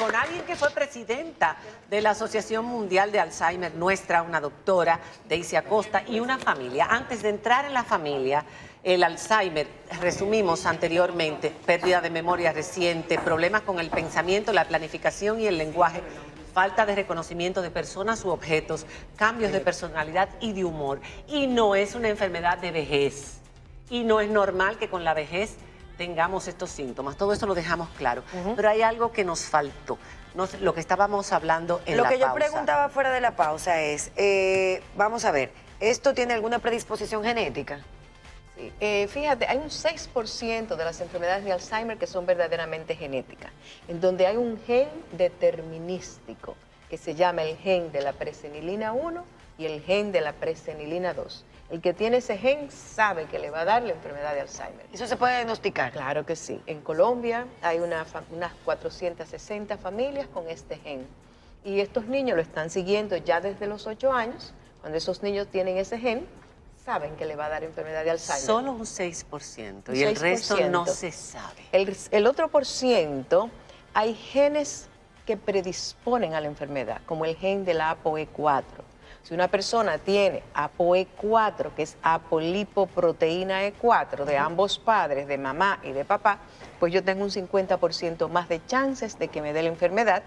con alguien que fue presidenta de la Asociación Mundial de Alzheimer, una doctora, Daisy Acosta, y una familia. Antes de entrar en la familia, el Alzheimer, resumimos anteriormente, pérdida de memoria reciente, problemas con el pensamiento, la planificación y el lenguaje, falta de reconocimiento de personas u objetos, cambios de personalidad y de humor. Y no es una enfermedad de vejez. Y no es normal que con la vejez tengamos estos síntomas. Todo eso lo dejamos claro. Pero hay algo que nos faltó. Lo que estábamos hablando en la pausa. Lo que yo preguntaba fuera de la pausa es, vamos a ver, ¿esto tiene alguna predisposición genética? Sí. Fíjate, hay un 6% de las enfermedades de Alzheimer que son verdaderamente genéticas, en donde hay un gen determinístico que se llama el gen de la presenilina 1 y el gen de la presenilina 2. El que tiene ese gen sabe que le va a dar la enfermedad de Alzheimer. ¿Eso se puede diagnosticar? Claro que sí. En Colombia hay unas 460 familias con este gen. Y estos niños lo están siguiendo ya desde los 8 años. Cuando esos niños tienen ese gen, saben que le va a dar enfermedad de Alzheimer. Solo un 6%. Y el resto no se sabe. El otro por ciento, hay genes que predisponen a la enfermedad, como el gen de la ApoE4. Si una persona tiene ApoE4, que es apolipoproteína E4, de ambos padres, de mamá y de papá, pues yo tengo un 50% más de chances de que me dé la enfermedad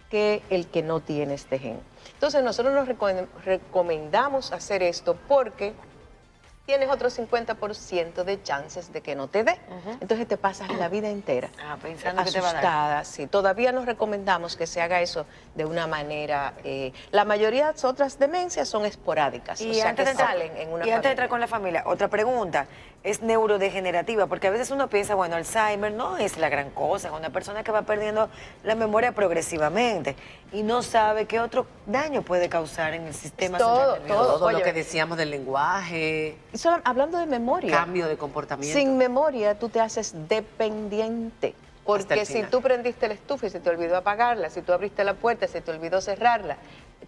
que el que no tiene este gen. Entonces nosotros nos recomendamos hacer esto porque tienes otro 50% de chances de que no te dé. Entonces te pasas la vida entera pensando asustada. que te va a dar. Sí, todavía nos recomendamos que se haga eso de una manera... la mayoría de las otras demencias son esporádicas, Y o sea, antes que de entrar, salen en una y antes de entrar familia. con la familia, otra pregunta, ¿es neurodegenerativa? Porque a veces uno piensa, bueno, Alzheimer no es la gran cosa, es una persona que va perdiendo la memoria progresivamente y no sabe qué otro daño puede causar en el sistema central nervioso. Todo lo Oye, que decíamos del lenguaje, Y solo hablando de memoria, cambio de comportamiento. sin memoria tú te haces dependiente. Hasta Porque el si final. tú prendiste la estufa y se te olvidó apagarla, si tú abriste la puerta y se te olvidó cerrarla,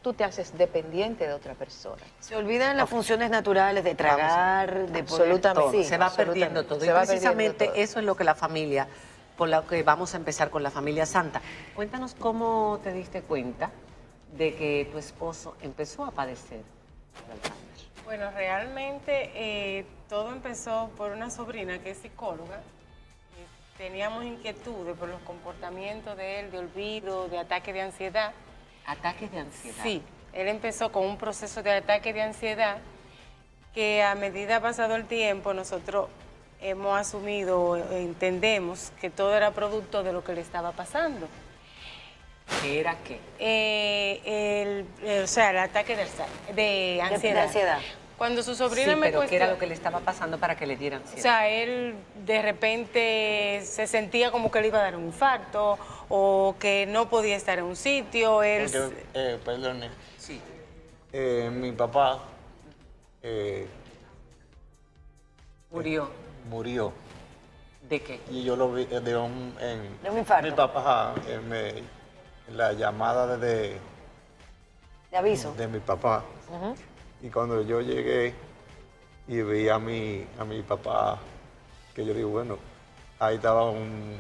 tú te haces dependiente de otra persona. Se olvidan las funciones naturales de tragar, de poder... Absolutamente. Todo, Sí, se va absolutamente. perdiendo todo. Se Y va precisamente perdiendo todo. eso es lo que la familia, con lo que vamos a empezar con la familia Santa. Cuéntanos cómo te diste cuenta de que tu esposo empezó a padecer de Alzheimer. Bueno, realmente todo empezó por una sobrina que es psicóloga. Teníamos inquietudes por los comportamientos de él, de olvido, de ataque de ansiedad. Ataques de ansiedad. Sí, él empezó con un proceso de ataque de ansiedad que a medida pasado el tiempo nosotros hemos asumido, entendemos que todo era producto de lo que le estaba pasando. ¿Qué era qué? O sea, el ataque de ansiedad. De ansiedad. Cuando su sobrina Sí, me pero ¿qué era cuestionó, lo que le estaba pasando para que le dieran o ansiedad? sea, él de repente se sentía como que le iba a dar un infarto o que no podía estar en un sitio. Él Porque, perdone, Sí. mi papá Murió. murió ¿De qué? y yo lo vi De un infarto. Mi papá, la llamada De aviso. de mi papá. Y cuando yo llegué y vi a mi papá, que yo digo, bueno, ahí estaba un...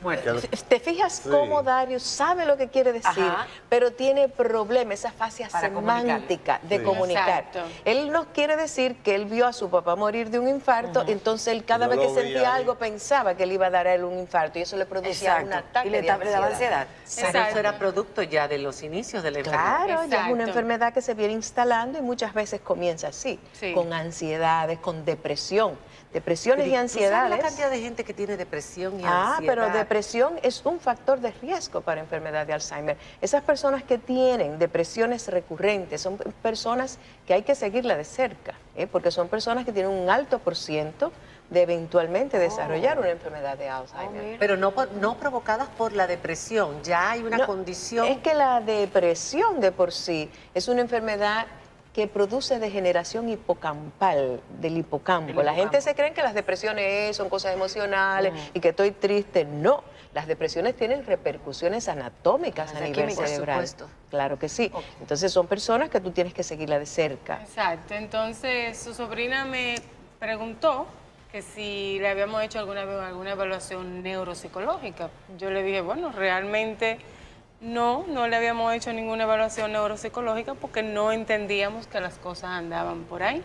Bueno, que lo- ¿Te fijas Sí. cómo Dario sabe lo que quiere decir, Ajá. pero tiene problemas, esa fascia Para semántica de Sí. comunicar? Exacto. Él nos quiere decir que él vio a su papá morir de un infarto, entonces él cada Yo vez que lo vi sentía ahí. algo pensaba que le iba a dar a él un infarto y eso le producía un ataque Y le de daba ansiedad. pero Exacto. eso era producto ya de los inicios de la enfermedad. Claro, ya es una Exacto. enfermedad que se viene instalando y muchas veces comienza así, Sí. con ansiedades, con depresiones y ¿Tú ansiedades. sabes la cantidad de gente que tiene depresión y Ah, ansiedad? pero depresión es un factor de riesgo para enfermedad de Alzheimer. Esas personas que tienen depresiones recurrentes son personas que hay que seguirla de cerca, porque son personas que tienen un alto por ciento de eventualmente desarrollar una enfermedad de Alzheimer. Pero no, no provocadas por la depresión, ya hay una No, condición... Es que la depresión de por sí es una enfermedad que produce degeneración hipocampal del hipocampo. La gente se cree que las depresiones son cosas emocionales y que estoy triste. No, las depresiones tienen repercusiones anatómicas a nivel químicas, cerebral. por supuesto. Claro que sí. Entonces son personas que tú tienes que seguirla de cerca. Exacto, entonces su sobrina me preguntó que si le habíamos hecho alguna vez alguna evaluación neuropsicológica. Yo le dije, bueno, realmente no le habíamos hecho ninguna evaluación neuropsicológica porque no entendíamos que las cosas andaban por ahí.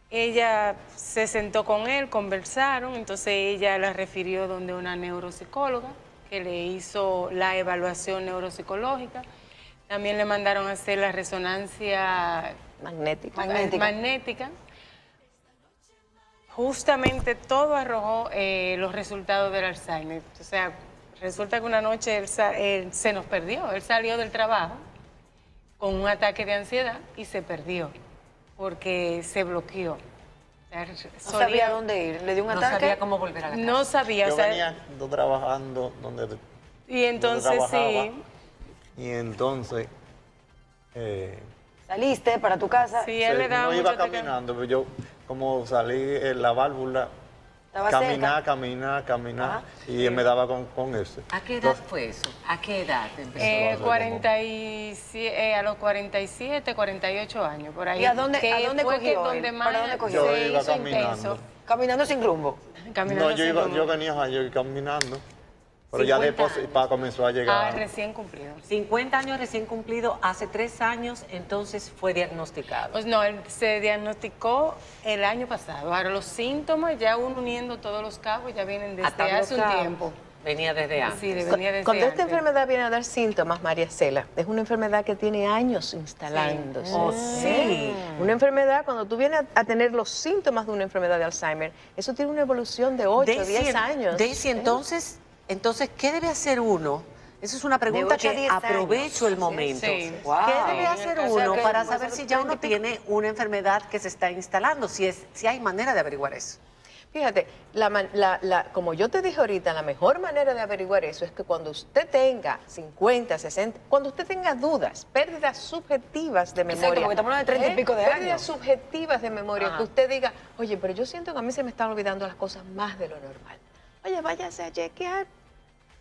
Ella se sentó con él, conversaron, entonces ella la refirió donde una neuropsicóloga que le hizo la evaluación neuropsicológica. También le mandaron a hacer la resonancia magnética. Justamente todo arrojó los resultados del Alzheimer. O sea, resulta que una noche él se nos perdió. Él salió del trabajo con un ataque de ansiedad y se perdió porque se bloqueó. No sabía dónde ir, le dio un ataque. No sabía cómo volver a la casa. No sabía. Yo venía trabajando donde y entonces sí. Y entonces... Saliste para tu casa. Sí, él le daba no iba mucho ataque. caminando, pero yo como salí en la válvula, Estaba caminar, Ajá. y él me daba con ese. ¿A qué edad fue eso? ¿A qué edad empezó? 47, a los 47, 48 años, por ahí. ¿Y a dónde fue cogió donde él? más ¿Para dónde cogió? Yo se iba hizo caminando. intenso. Caminando sin rumbo. Caminando No, sin rumbo. yo venía ayer caminando, pero ya 50 después comenzó a llegar. Recién cumplido. 50 años recién cumplido, hace 3 años, entonces fue diagnosticado. Pues no, él se diagnosticó el año pasado. Ahora los síntomas, ya uno uniendo todos los cabos, ya vienen desde Atando hace un cabos. tiempo. Venía desde antes. Sí, venía desde Cuando esta antes. enfermedad viene a dar síntomas, María Cela, es una enfermedad que tiene años instalándose. Oh, sí. Una enfermedad, cuando tú vienes a tener los síntomas de una enfermedad de Alzheimer, eso tiene una evolución de 8 o 10 años. Daisy, entonces, ¿qué debe hacer uno? Esa es una pregunta 8 a que 10 aprovecho el años. momento. Sí. Wow. ¿Qué debe hacer O sea uno que para puede saber ser si ya uno 30 y pico. tiene una enfermedad que se está instalando? Si hay manera de averiguar eso. Fíjate, como yo te dije ahorita, la mejor manera de averiguar eso es que cuando usted tenga 50, 60, cuando usted tenga dudas, pérdidas subjetivas de memoria. Exacto, porque estamos hablando de 30 y pico de Pérdidas años. subjetivas de memoria, Ajá. que usted diga, oye, pero yo siento que a mí se me están olvidando las cosas más de lo normal. Oye, váyase a chequear.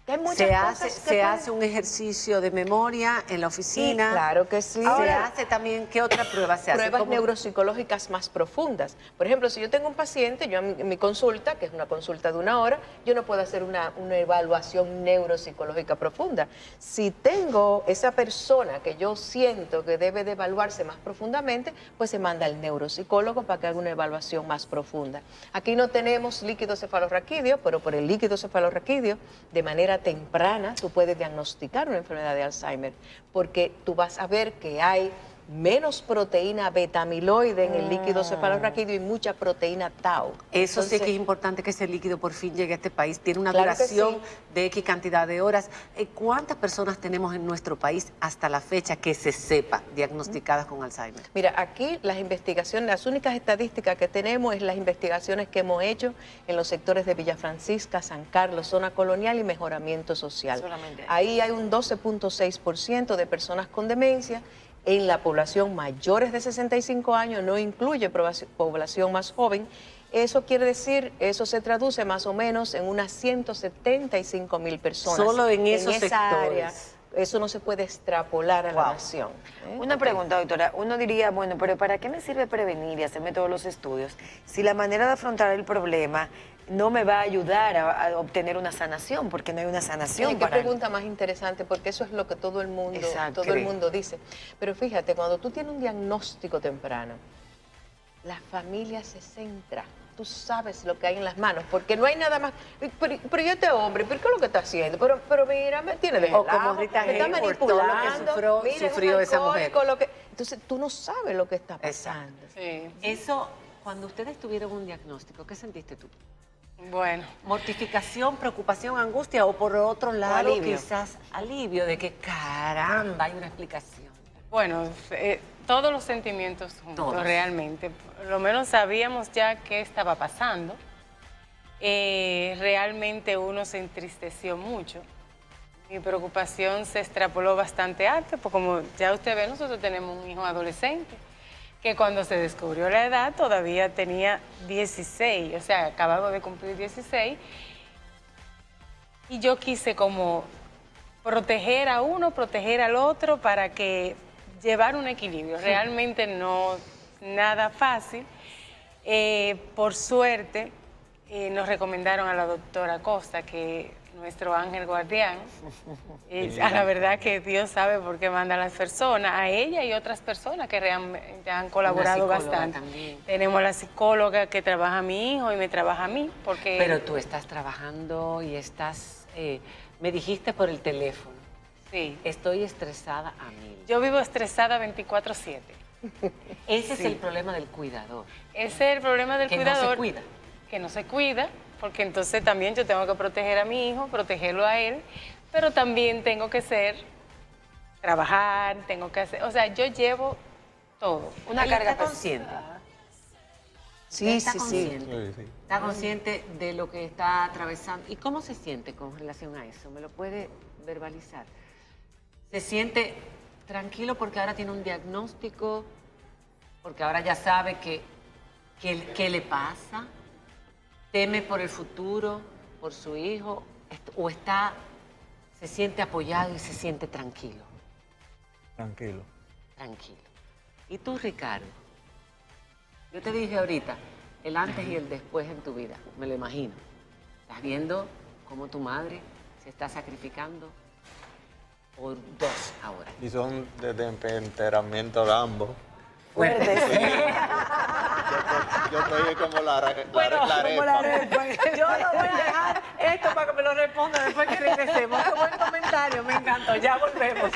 Que hay muchas cosas que Se pueden- hace un ejercicio de memoria en la oficina. Sí, claro que sí. Se hace también, ¿qué otra prueba se hace? Pruebas ¿Cómo? neuropsicológicas más profundas. Por ejemplo, si yo tengo un paciente, yo en mi consulta, que es una consulta de 1 hora, yo no puedo hacer una evaluación neuropsicológica profunda. Si tengo esa persona que yo siento que debe de evaluarse más profundamente, pues se manda al neuropsicólogo para que haga una evaluación más profunda. Aquí no tenemos líquido cefalorraquídeo, pero por el líquido cefalorraquídeo, de manera temprana, tú puedes diagnosticar una enfermedad de Alzheimer, porque tú vas a ver que hay menos proteína beta-amiloide en el líquido cefalorraquídeo y mucha proteína tau. Eso sí Entonces, que es importante que ese líquido por fin llegue a este país. Tiene una Claro que duración sí. de X cantidad de horas. ¿Cuántas personas tenemos en nuestro país hasta la fecha que se sepa diagnosticadas con Alzheimer? Mira, aquí las investigaciones, las únicas estadísticas que tenemos es las investigaciones que hemos hecho en los sectores de Villa Francisca, San Carlos, zona colonial y mejoramiento social. Solamente. Ahí hay un 12.6% de personas con demencia. En la población mayores de 65 años, no incluye población más joven. Eso quiere decir, eso se traduce más o menos en unas 175,000 personas. Solo en esos esa área. sectores. Eso no se puede extrapolar a la Wow. nación. Una pregunta, doctora. Uno diría, bueno, pero ¿para qué me sirve prevenir y hacerme todos los estudios si la manera de afrontar el problema no me va a ayudar a obtener una sanación? Porque no hay una sanación Oye, qué para... pregunta más interesante, porque eso es lo que todo el Exacto. mundo dice. Pero fíjate, cuando tú tienes un diagnóstico temprano, la familia se centra. Tú sabes lo que hay en las manos, porque no hay nada más. Pero yo este hombre, ¿pero qué es lo que está haciendo? Pero mira, me tiene de O como Rita me está Hayworth, todo lo que manipulando. Mira, es un sufrió esa mujer. alcohólico, entonces tú no sabes lo que está pasando. Sí. Eso, cuando ustedes tuvieron un diagnóstico, ¿qué sentiste tú? Bueno, ¿Mortificación, preocupación, angustia o por otro lado alivio. quizás alivio de que caramba hay una explicación? bueno, todos los sentimientos juntos, Todos. realmente. Por lo menos sabíamos ya qué estaba pasando. Realmente uno se entristeció mucho. Mi preocupación se extrapoló bastante alto, porque como ya usted ve, nosotros tenemos un hijo adolescente, que cuando se descubrió la edad todavía tenía 16, o sea, acababa de cumplir 16, y yo quise como proteger a uno, proteger al otro, para que llevar un equilibrio. Realmente no nada fácil. Por suerte, nos recomendaron a la doctora Costa, que nuestro ángel guardián. A la verdad que Dios sabe por qué manda a las personas, a ella y otras personas que realmente han colaborado Una psicóloga bastante. también. Tenemos la psicóloga que trabaja a mi hijo y me trabaja a mí, porque... Pero tú estás trabajando y estás, me dijiste por el teléfono, Sí, estoy estresada a mil. yo vivo estresada 24/7. Ese es el problema del cuidador. Ese es el problema del Que no cuidador. se cuida. Que no se cuida, porque entonces también yo tengo que proteger a mi hijo, protegerlo a él, pero también tengo que trabajar, tengo que hacer, o sea, yo llevo todo. Una Él carga está pesada. consciente. Sí, Está sí, sí. consciente. Sí, sí. Está consciente de lo que está atravesando. ¿Y cómo se siente con relación a eso? ¿Me lo puede verbalizar? ¿Se siente tranquilo porque ahora tiene un diagnóstico? Porque ahora ya sabe qué le pasa. ¿Teme por el futuro, por su hijo? ¿O se siente apoyado y se siente tranquilo? Tranquilo. Tranquilo. ¿Y tú, Ricardo? Yo te dije ahorita, el antes y el después en tu vida, me lo imagino. Estás viendo cómo tu madre se está sacrificando por dos ahora. Y son de temperamento de ambos. Fuerte, sí. Yo estoy como la arepa. Como la arepa. Yo lo voy a dejar esto para que me lo responda después que regresemos. Qué buen comentario, me encantó. Ya volvemos.